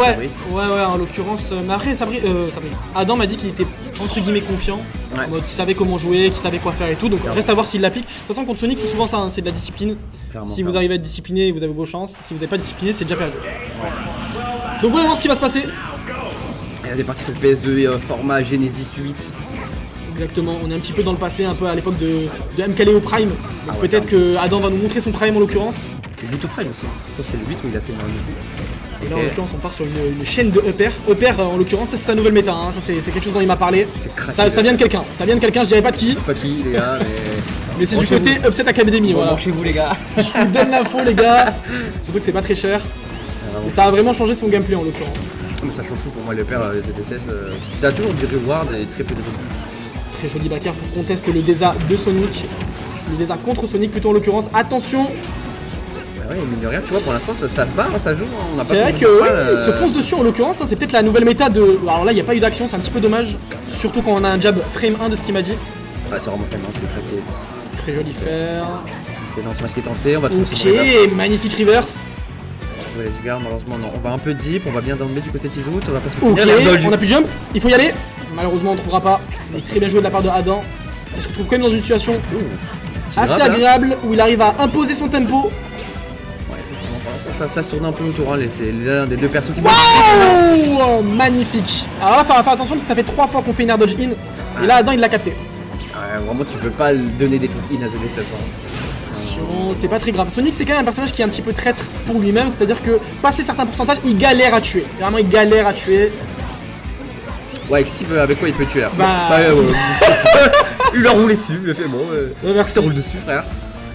Ouais, Sabri. ouais, en l'occurrence. Mais après, Sabri, Adam m'a dit qu'il était entre guillemets confiant. Ouais. En mode qu'il savait comment jouer, qu'il savait quoi faire et tout. Donc Clairement. reste à voir s'il l'applique. De toute façon, contre Sonic, c'est souvent ça, hein, c'est de la discipline. Clairement, Si clairement. vous arrivez à être discipliné, vous avez vos chances. Si vous n'êtes pas discipliné, c'est déjà perdu. Donc voyons voir ce qui va se passer. Et on est parti sur PS2 format Genesis 8. Exactement, on est un petit peu dans le passé, un peu à l'époque de MKLeo Prime. Donc Ah ouais, peut-être que Adam va nous montrer son Prime en l'occurrence. Le Vito Prime aussi. Ça c'est le 8 où il a fait le fou. Et là en l'occurrence on part sur une chaîne de Upper. Upper en l'occurrence ça, c'est sa nouvelle méta, hein. Ça c'est quelque chose dont il m'a parlé. C'est craqué. Ça vient de quelqu'un, je dirais pas de qui, Pas qui les gars, mais c'est du Branchez-vous. côté Upset Academy, voilà. chez vous les gars. Je vous donne l'info les gars, surtout que c'est pas très cher. Et ça a vraiment changé son gameplay en l'occurrence. Mais ça change tout pour moi le père les ZSS. T'as toujours du reward et très peu de ressources. Très joli backer pour contester le Deza de Sonic. Le Deza contre Sonic plutôt en l'occurrence. Attention, Bah ouais, mine de rien, tu vois, pour l'instant ça se barre, ça joue. On n'a pas c'est vrai trop que de ouais, mal, il se fonce dessus en l'occurrence, hein, c'est peut-être la nouvelle méta de... Alors là il n'y a pas eu d'action, c'est un petit peu dommage. Surtout quand on a un jab frame 1 de ce qu'il m'a dit. Ouais, c'est vraiment vraiment, c'est craqué. Très joli faire. Et dans ce match qui est tenté, on va trouver son reverse. Ok, magnifique reverse. On va trouver les cigares, malheureusement non. On va un peu deep, on va bien downbait du côté de Tizout, on va pas se Ok, finir l'air dodge. on a plus de jump, il faut y aller. Malheureusement on trouvera pas. Mais très bien joué de la part de Adam. Il se retrouve quand même dans une situation C'est assez grave, là. agréable où il arrive à imposer son tempo. Ouais, effectivement, pour l'instant, ça se tourne un peu autour, hein, c'est l'un des deux persos qui Wow, magnifique. Alors là, faire attention parce que ça fait 3 fois qu'on fait une air dodge in. Et là, Adam il l'a capté. Ouais, vraiment, tu peux pas donner des trucs in à ZSS. Attention, c'est pas très grave. Sonic c'est quand même un personnage qui est un petit peu traître pour lui-même, c'est-à-dire que passer certains pourcentages, il galère à tuer. Vraiment, il galère à tuer. Ouais, qu'est-ce qu'il veut, avec quoi il peut tuer là? Bah. Il a roulé dessus, il a fait bon, Merci. ça roule dessus, frère.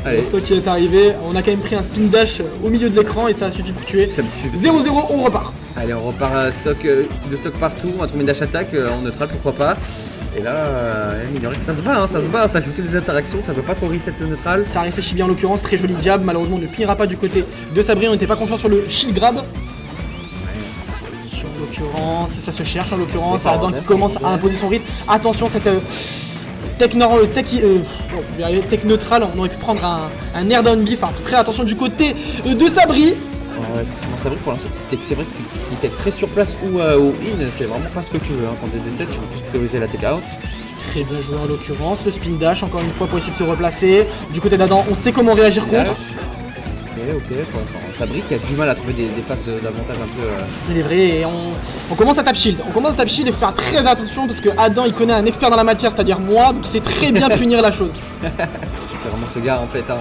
Allez, Le stock qui est arrivé, on a quand même pris un spin dash au milieu de l'écran et ça a suffi pour tuer. ça me suffit. 0-0, on repart. Allez, on repart à stock, de stock partout, on va trouver une dash attack en neutral, pourquoi pas. Et là, il y aurait que ça se bat, hein, ça joue toutes les interactions, ça peut pas trop reset le neutral. Ça réfléchit bien en l'occurrence, très joli jab. Malheureusement, on ne finira pas du côté de Sabri, on n'était pas confiant sur le shield grab. En l'occurrence, ça se cherche en l'occurrence, C'est pas Adam vrai, qui commence à imposer son rythme. Attention, cette tech neutral, on aurait pu prendre un air down B, enfin très attention du côté de Sabri. Ouais, effectivement, c'est vrai que pour l'instant, c'est vrai qu'il t'aide très sur place ou in, c'est vraiment pas ce que tu veux. Hein. Quand t'es D7, tu veux plus prioriser la take out. Très bien joué en l'occurrence, le spin dash encore une fois pour essayer de se replacer. Du côté d'Adam, on sait comment réagir contre. Ok, pour l'instant. Sabri qui a du mal à trouver des phases d'avantage un peu. Il est vrai, et on commence à tap shield. On commence à tap shield et faut faire très attention parce que Adam il connaît un expert dans la matière, c'est-à-dire moi, donc il sait très bien punir la chose. C'est vraiment ce gars en fait. Hein.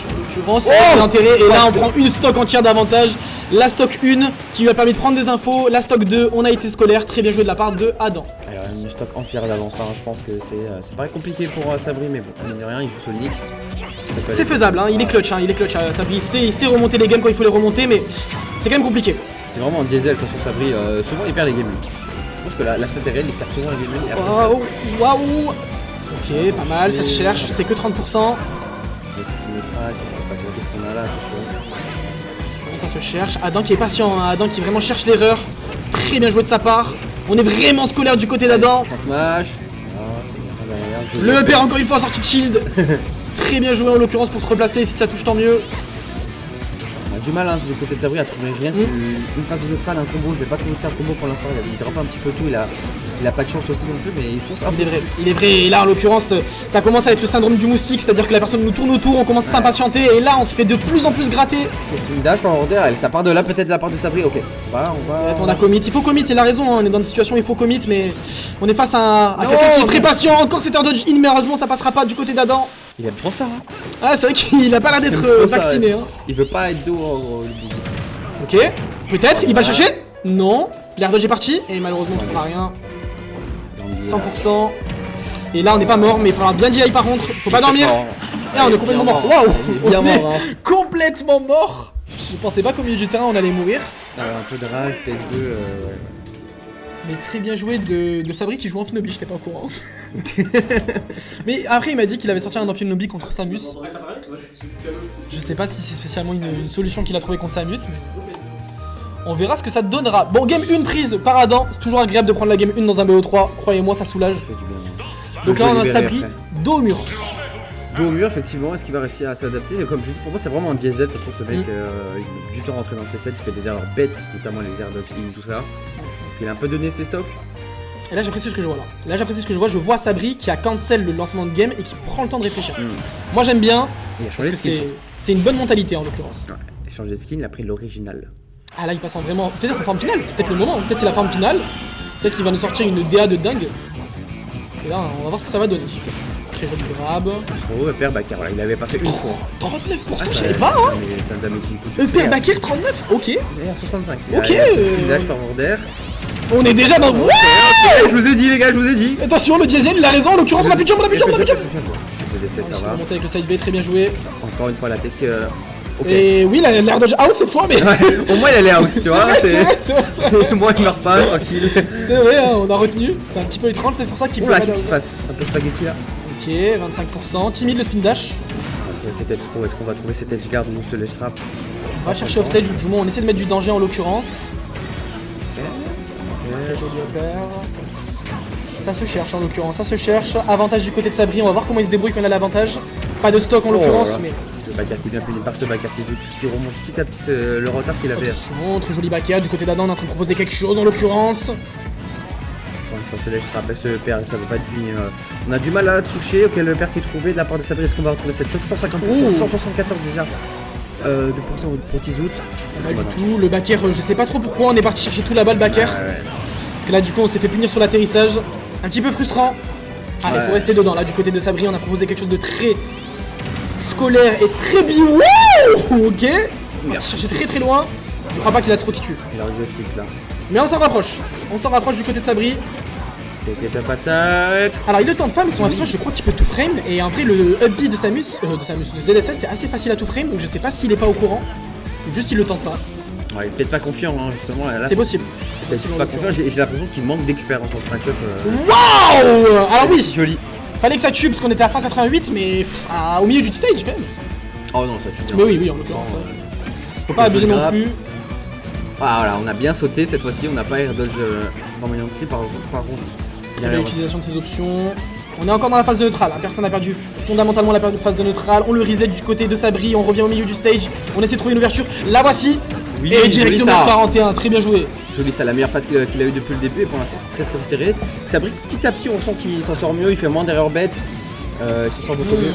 En l'occurrence, on est enterré et là on prend une stock entière d'avantage. La stock 1 qui lui a permis de prendre des infos, la stock 2, on a été scolaire, très bien joué de la part de Adam. Alors, une stock entière d'avance, hein. Je pense que c'est pas compliqué pour Sabri, mais bon, mine de rien, il joue Sonic. C'est faisable, hein, il est clutch, Sabri, il sait remonter les games quand il faut les remonter, mais c'est quand même compliqué. C'est vraiment un diesel, de toute façon, Sabri, souvent il perd les games. Je pense que la stat est réelle, il perd souvent les games. Et après, Waouh, waouh. Ok, pas mal, ça se cherche, c'est que 30%. qu'est-ce qui se passe? Qu'est-ce qu'on a là? Attention. Ça se cherche, Adam qui est patient, hein, Adam qui vraiment cherche l'erreur. C'est très bien joué de sa part. On est vraiment scolaire du côté d'Adam. Smash. Ah, c'est bien, derrière. Le père encore une fois en sortie de shield. Très bien joué en l'occurrence pour se replacer, si ça touche tant mieux. On a du mal hein, du côté de Sabri à trouver rien. Une phase de neutral, un combo, je vais pas trouver de faire combo pour l'instant, il droppe un petit peu tout, il a pas de chance aussi non plus, mais il fonce un peu. Il est vrai, et là en l'occurrence ça commence à être le syndrome du moustique, c'est-à-dire que la personne nous tourne autour, on commence à s'impatienter et là on se fait de plus en plus gratter. Qu'est-ce qu'une dash en order, ça part de là peut-être de la part de Sabri, ok. On va. On a commit, il faut commit, il a raison, hein, on est dans une situation où il faut commit, mais on est face à Non, quelqu'un qui est très patient, encore cet air dodge in, mais heureusement ça passera pas du côté d'Adam. Il aime trop ça, hein. Ah c'est vrai qu'il a pas l'air d'être Trop ça, vacciné. ouais. Hein. Il veut pas être dos le bout. Ok, peut-être, il va le chercher. Non, l'air dodge est parti, et malheureusement on trouvera rien. 100%. Et là on n'est pas mort, mais il faudra bien DI par contre, faut pas dormir. Et on est complètement mort. Waouh, Bien on est mort, hein. complètement mort. Je pensais pas qu'au milieu du terrain on allait mourir. Un peu de rage, PS2. Mais très bien joué de Sabri qui joue Amphinobi, j'étais pas au courant. Mais après il m'a dit qu'il avait sorti un Amphinobi contre Samus. Je sais pas si c'est spécialement une solution qu'il a trouvé contre Samus, mais on verra ce que ça donnera. Bon, game 1 prise par Adam, c'est toujours agréable de prendre la game 1 dans un BO3, croyez-moi ça soulage. Ça fait du bien. Donc là on a Sabri dos au mur. dos au mur, effectivement, est-ce qu'il va réussir à s'adapter? Comme je dis, pour moi, c'est vraiment un diesel. Je trouve ce mec, il met du temps à rentrer dans ses sets, il fait des erreurs bêtes, notamment les air dodge in, tout ça. Il a un peu donné ses stocks. Et là, j'apprécie ce que je vois là. Là, j'apprécie ce que je vois. Je vois Sabri qui a cancel le lancement de game et qui prend le temps de réfléchir. Moi, j'aime bien. Il a Parce changé que de skin. c'est une bonne mentalité en l'occurrence. Ouais, il a changé de skin, il a pris l'original. Ah là, il passe en vraiment. Peut-être en forme finale, c'est peut-être le moment. Peut-être c'est la forme finale. Peut-être qu'il va nous sortir une DA de dingue. Et là, on va voir ce que ça va donner. Très joli grab. Trop, Père Bakar, voilà, il avait pas fait une fois. 39%, je savais pas, hein. Mais c'est un damage input. Père Bakir 39, ok. Il est à 65. Ok. Dash forward d'air. On est déjà dans. Ouais. Je vous ai dit, les gars, je vous ai dit. Attention, le diesel, il a raison. En l'occurrence, on a plus de jump, on a plus de jump, on a plus de jump. C'est des ça On va. va monter avec le side B, très bien joué. Encore une fois, la tech. Ok. Et oui, l'air dodge out cette fois, mais. Ouais, au moins, il allait out, tu vois. C'est vrai. Moi, il meurt pas, tranquille. C'est vrai, hein, on a retenu. C'était un petit peu étrange, peut-être pour ça qu'il Oula, peut pas qu'est-ce qui se passe? Un peu spaghetti là. Ok, 25%. Timide le spin dash. On va trouver cet edge throw. Est-ce qu'on va trouver cet edge guard ou ce ledge trap? On va chercher offstage ou du moins on essaie de mettre du danger en l'occurrence. Très joli upper. Ça se cherche en l'occurrence, ça se cherche. Avantage du côté de Sabri, on va voir comment il se débrouille quand il a l'avantage. Pas de stock en l'occurrence, mais. Le backer qui est bien puni par ce backer qui remonte petit à petit le retard qu'il avait. Attention, très joli backer. Du côté d'Adam, on est en train de proposer quelque chose en l'occurrence. Encore une fois, ce ledge trap, ce père, ça va pas être fini. On a du mal à toucher. Ok, le père qui est trouvé de la part de Sabri, est-ce qu'on va retrouver cette 150%, 174 déjà de pourcent pour Tizout? Pas du tout, le backer, je sais pas trop pourquoi on est parti chercher tout là-bas le backer. Parce que là, du coup, on s'est fait punir sur l'atterrissage. Un petit peu frustrant. Allez, faut rester dedans. Là, du côté de Sabri, on a proposé quelque chose de très scolaire et très bio. Wow, ok. On va chercher très très loin. Je crois pas qu'il a trop qui tue. Il a rejoué stick là. Mais on s'en rapproche. On s'en rapproche du côté de Sabri. Ok, top attaque. Alors il le tente pas, mais son F smash je crois qu'il peut tout frame. Et en vrai le up B de Samus, de ZSS c'est assez facile à tout frame. Donc je sais pas s'il est pas au courant. C'est juste s'il le tente pas. Ouais, il est peut-être pas confiant hein, justement. C'est possible. Il est pas confiant, j'ai l'impression qu'il manque d'expérience en match-up. Waouh. Alors oui, joli. Fallait que ça tue parce qu'on était à 188 mais au milieu du stage quand même. Oh non, ça tue bien. Mais oui, en l'occurrence. Faut pas abuser non plus. Ah voilà, on a bien sauté cette fois-ci, on n'a pas air dodge dans moyen de clé par contre. Il y avait l'utilisation de ses options. On est encore dans la phase de neutral, hein. Personne n'a perdu fondamentalement la phase de neutral. On le reset du côté de Sabri, on revient au milieu du stage. On essaie de trouver une ouverture. La voici. Oui, et directement 41, très bien joué. Joli, ça la meilleure phase qu'il a eu depuis le début et pour l'instant c'est très serré. Sabri petit à petit on sent qu'il s'en sort mieux, il fait moins d'erreurs bêtes. Il s'en sort beaucoup mieux.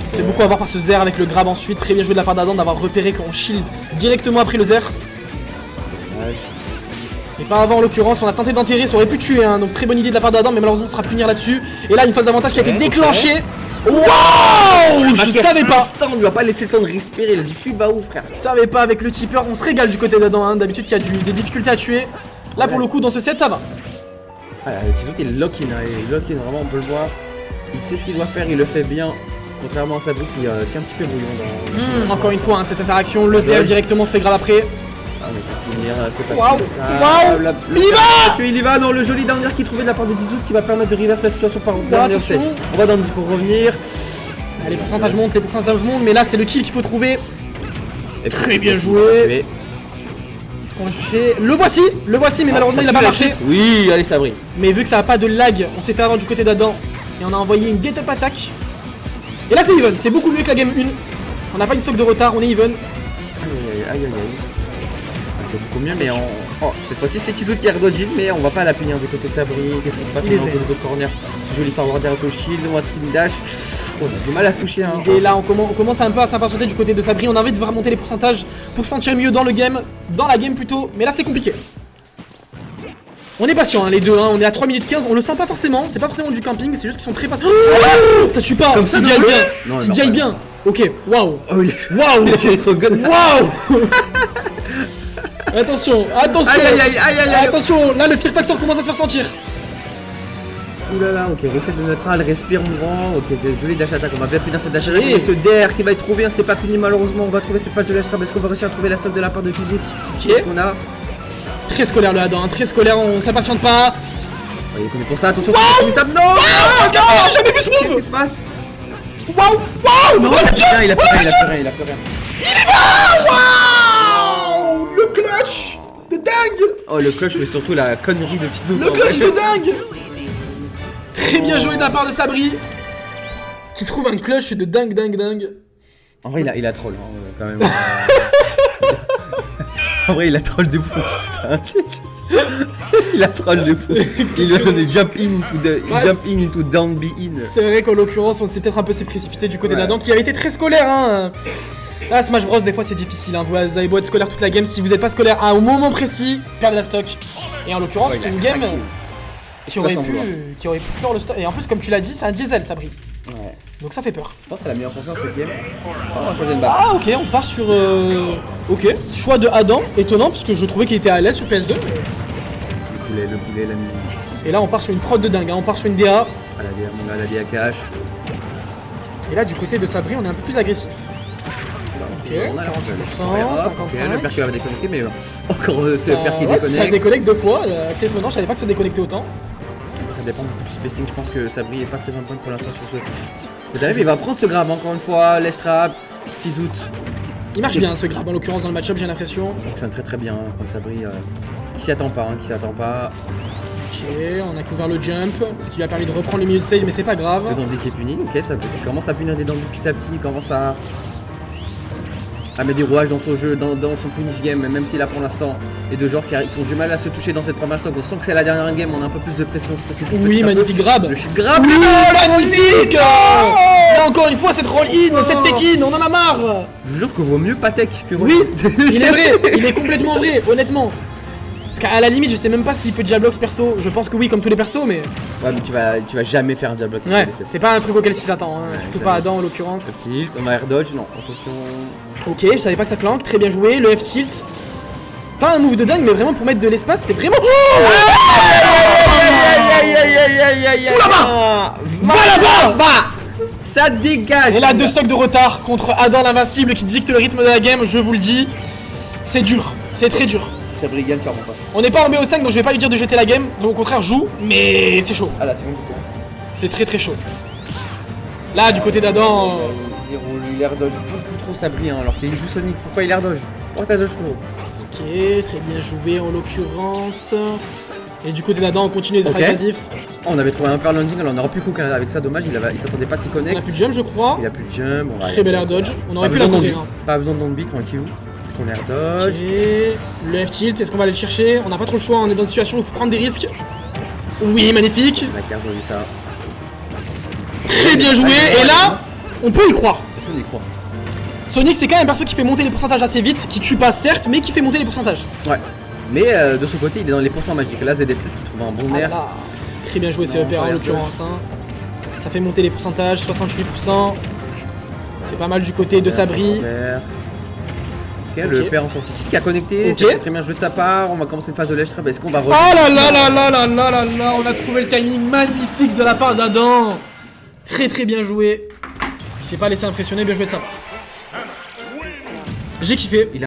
C'est beaucoup à voir par ce Zer avec le grab ensuite. Très bien joué de la part d'Adam d'avoir repéré qu'on shield directement après le Zer. Et pas avant en l'occurrence, on a tenté d'enterrer, ça aurait pu tuer, hein. Donc très bonne idée de la part d'Adam, mais malheureusement on sera punir là-dessus. Et là une phase d'avantage qui a été déclenchée. Waouh, je savais pas. On lui a pas laissé le temps de respirer, il a dit tu bats où frère. Je savais pas avec le tipper, on se régale du côté d'Adam, hein. D'habitude qu'il y a des difficultés à tuer. Là pour le coup dans ce set ça va. Ah, Tizout il lock-in, hein. Il lock-in vraiment on peut le voir. Il sait ce qu'il doit faire, il le fait bien. Contrairement à Sabri qui est un petit peu brouillon dans... Encore une fois, hein, cette interaction, le CL directement se fait grave après. Ah mais c'est finir, c'est pas Waouh, ça. il y va. Il y va, non, le joli down air qui trouvait de la part de Tizout qui va permettre de reverse la situation par dernier stage. On va dans le pour revenir. Les pourcentages montent, mais là c'est le kill qu'il faut trouver. Et très bien joué. Qu'est-ce qu'on va chercher? Le voici, mais malheureusement il n'a pas marché. Oui, allez Sabri. Mais vu que ça n'a pas de lag, on s'est fait avoir du côté d'Adam. Et on a envoyé une get up attack. Et là c'est even, c'est beaucoup mieux que la game 1. On n'a pas une stock de retard, on est even. Aïe. C'est beaucoup mieux, mais cette fois-ci c'est Tizout qui a redodge, mais on va pas la punir du côté de Sabri. Qu'est-ce qui se passe? On est au niveau de corner. Joli forward air auto shield, on va spin dash. On a du mal à se toucher. Hein. Et là on commence un peu à s'impatienter du côté de Sabri. On a envie de voir monter les pourcentages pour sentir mieux dans le game, dans la game plutôt. Mais là c'est compliqué. On est patient hein, les deux, hein. On est à 3 minutes 15, on le sent pas forcément, c'est pas forcément du camping, c'est juste qu'ils sont très patients. Ça tue pas, c'est déjà bien, c'est déjà bien. Ok, waouh. Waouh. Il a fait son gun. Waouh. Attention. Aïe. Attention, là le fear factor commence à se faire sentir. Oulala, ok, reset de neutral, respire mourant, ok, c'est joli dash attack, on va bien punir cette dash attack, et ce DR qui va être trouvé, c'est pas fini malheureusement, on va trouver cette phase de l'Astra, est-ce qu'on va réussir à trouver la stock de la part de Tizout? Qu'est-ce qu'on a? Très scolaire le Adam, très scolaire, on s'impatiente pas. Il est connu pour ça, attention, c'est ça. Non, j'ai jamais vu ce move. Qu'est-ce qui se passe? Waouh. Non, il a plus rien. Il y va. Waouh. Le clutch de dingue. Oh le clutch, mais surtout la connerie de Tizout. Le clutch de dingue. Très bien joué de la part de Sabri, qui trouve un clutch de dingue. En vrai, il a troll, hein, quand même. En vrai, il a troll de fou. Il a troll de fou. Il lui a donné jump in into down be in. C'est vrai qu'en l'occurrence, on s'est peut-être un peu précipité du côté Ouais. d'Adam, qui avait été très scolaire, hein. Ah, Smash Bros, des fois c'est difficile, hein. Vous avez beau être scolaire toute la game, si vous n'êtes pas scolaire à un moment précis, perdez la stock. Et en l'occurrence, Ouais, il a une game craqué. qui aurait Pas sans pu vouloir. clore le stock. Et en plus, comme tu l'as dit, c'est un diesel, ça brille. Ouais. Donc ça fait peur. Je pense qu'elle a mis en confiance cette game. Oh, on va changer de barre. Ah, ok, on part sur. Ok, choix de Adam, étonnant, parce que je trouvais qu'il était à l'aise sur PS2. Le poulet, la musique. Et là, on part sur une prod de dingue, hein. On part sur une DA. Ah, mon gars, la DA cash. Et là, du côté de Sabri, on est un peu plus agressif. Ok, On a la 48%, Ok, 55. le père qui va déconnecter, mais encore ce père qui Ouais, ça déconnecte. déconnecte 2 fois, c'est étonnant, je savais pas que ça déconnectait autant. Ça dépend beaucoup du spacing, je pense que Sabri est pas très en point pour l'instant sur ce. Vous allez, mais il va prendre ce grab encore une fois, lèche trap, petit zoot. Il marche bien ce grab en l'occurrence dans le match-up, j'ai l'impression. Ça fonctionne très bien contre Sabri. Qui s'y attend pas, qui s'y attend pas. Ok, on a couvert le jump, ce qui lui a permis de reprendre le milieu de stage, mais c'est pas grave. Le Dandy qui est puni, ok, ça commence à punir des Dandy petit à petit, il commence à mettre des rouages dans son jeu, dans son punish game, même s'il a pour l'instant les deux joueurs qui ont du mal à se toucher dans cette première stock. On sent que c'est la dernière game, on a un peu plus de pression, se précipite Oui, petit à peu. magnifique grab. Le chute grab. Oui, magnifique. Là encore une fois, cette roll-in, cette tech-in, on en a marre. Je vous jure que vaut mieux pas tech que Oui, il est vrai, il est complètement vrai, honnêtement. Parce qu'à la limite, je sais même pas s'il peut diablox perso. Je pense que oui, comme tous les persos, mais. Ouais, mais tu vas jamais faire un diablock. Ouais, c'est pas un truc auquel il s'attend, hein. Surtout jamais. pas Adam en l'occurrence. Le tilt, on a air dodge, non, attention. Ok, je savais pas que ça clanque, très bien joué, le F-tilt. Pas un move de dingue, mais vraiment pour mettre de l'espace, c'est vraiment. là-bas. Va là-bas. Bah, ça dégage. Et là, 2 stocks de retard contre Adam l'invincible qui dicte le rythme de la game, je vous le dis. C'est dur, c'est très dur. Sabri gagne sûrement pas. On n'est pas en BO5 donc je vais pas lui dire de jeter la game, donc au contraire joue, mais c'est chaud. Ah là, c'est bon. C'est très chaud. Là, du côté d'Adam. Il air dodge beaucoup trop Sabri, hein, alors qu'il joue Sonic. Pourquoi il air dodge? Oh, t'as dodge frérot. Ok, très bien joué en l'occurrence. Et du côté d'Adam, on continue d'être Ok. agressif. Oh, on avait trouvé un per landing, alors on aurait pu cook avec ça, dommage, il s'attendait pas à s'y On a connecter. plus de jump, je crois. Il a plus de jump. On va Très bel air dodge. On aurait pu la courir. Hein. Pas besoin de non-beat, tranquille. Son air dodge. Ok, le F-tilt, est-ce qu'on va aller le chercher? On n'a pas trop le choix, on est dans une situation où il faut prendre des risques. Oui, magnifique. La carte, j'ai vu ça. Très bien joué. Et là, on peut y croire. Je y crois. Sonic, c'est quand même un perso qui fait monter les pourcentages assez vite, qui tue pas certes, mais qui fait monter les pourcentages. Ouais. Mais de son côté, il est dans les pourcents magiques. Là, ZSS qui trouve un bon Ah nerf. là, très bien joué Non, CEPR en pas l'occurrence. Hein. Ça fait monter les pourcentages, 68%. C'est pas mal du côté de Sabri. Ok, le père en sortie 6 qui a connecté. Ok. C'est très bien joué de sa part. On va commencer une phase de lèche trap. Est-ce qu'on va Oh là là là là là là là là, on a trouvé le timing magnifique de la part d'Adam. Très bien joué. Il s'est pas laissé impressionner, bien joué de sa part. J'ai kiffé.